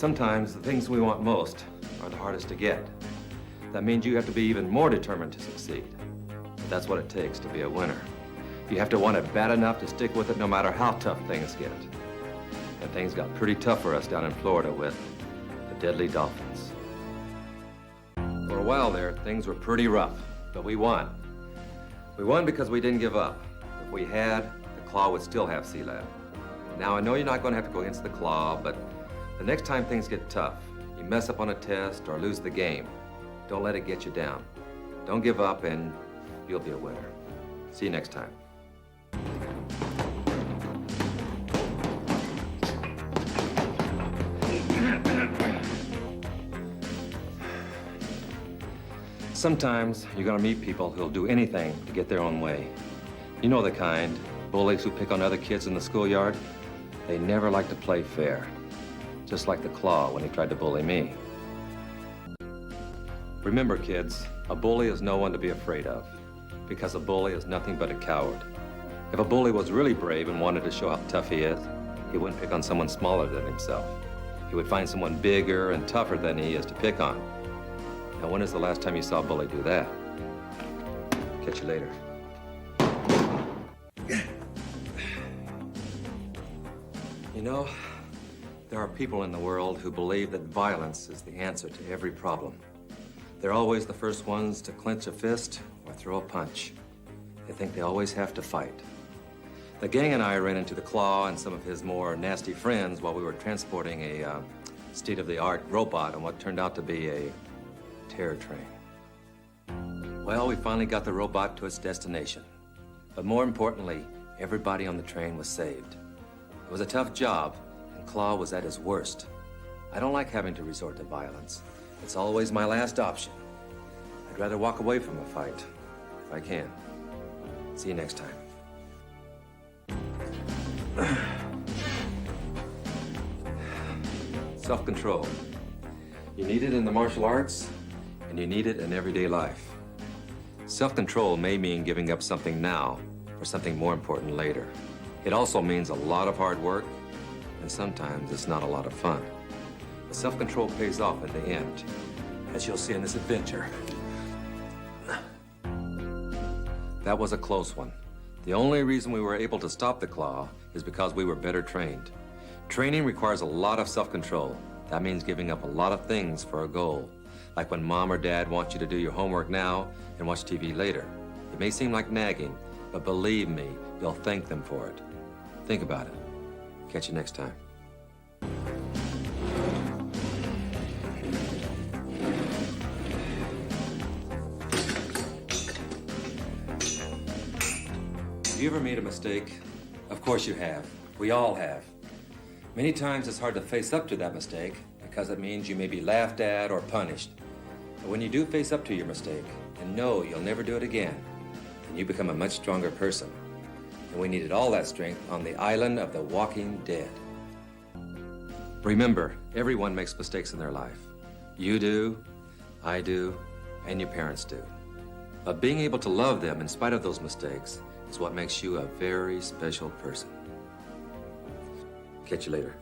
Sometimes the things we want most are the hardest to get. That means you have to be even more determined to succeed. But that's what it takes to be a winner. You have to want it bad enough to stick with it no matter how tough things get. And things got pretty tough for us down in Florida with the deadly dolphins. For a while there, things were pretty rough, but we won. We won because we didn't give up. If we had, the Claw would still have C-Lab. Now, I know you're not going to have to go against the Claw, but the next time things get tough, you mess up on a test or lose the game, don't let it get you down. Don't give up and you'll be a winner. See you next time. Sometimes you're gonna meet people who'll do anything to get their own way. You know the kind, bullies who pick on other kids in the schoolyard. They never like to play fair. Just like the Claw when he tried to bully me. Remember, kids, a bully is no one to be afraid of, because a bully is nothing but a coward. If a bully was really brave and wanted to show how tough he is, he wouldn't pick on someone smaller than himself. He would find someone bigger and tougher than he is to pick on. Now, when is the last time you saw a bully do that? Catch you later. You know, there are people in the world who believe that violence is the answer to every problem. They're always the first ones to clench a fist or throw a punch. They think they always have to fight. The gang and I ran into the Claw and some of his more nasty friends while we were transporting a state-of-the-art robot on what turned out to be a terror train. Well, we finally got the robot to its destination. But more importantly, everybody on the train was saved. It was a tough job, and Claw was at his worst. I don't like having to resort to violence. It's always my last option. I'd rather walk away from a fight, if I can. See you next time. Self-control. You need it in the martial arts, and you need it in everyday life. Self-control may mean giving up something now for something more important later. It also means a lot of hard work, and sometimes it's not a lot of fun. But self-control pays off in the end, as you'll see in this adventure. That was a close one. The only reason we were able to stop the Claw is because we were better trained. Training requires a lot of self-control. That means giving up a lot of things for a goal. Like when Mom or Dad want you to do your homework now and watch TV later. It may seem like nagging, but believe me, you'll thank them for it. Think about it. Catch you next time. Have you ever made a mistake? Of course you have. We all have. Many times it's hard to face up to that mistake because it means you may be laughed at or punished. But when you do face up to your mistake and know you'll never do it again, then you become a much stronger person. And we needed all that strength on the island of the walking dead. Remember, everyone makes mistakes in their life. You do, I do, and your parents do. But being able to love them in spite of those mistakes is what makes you a very special person. Catch you later.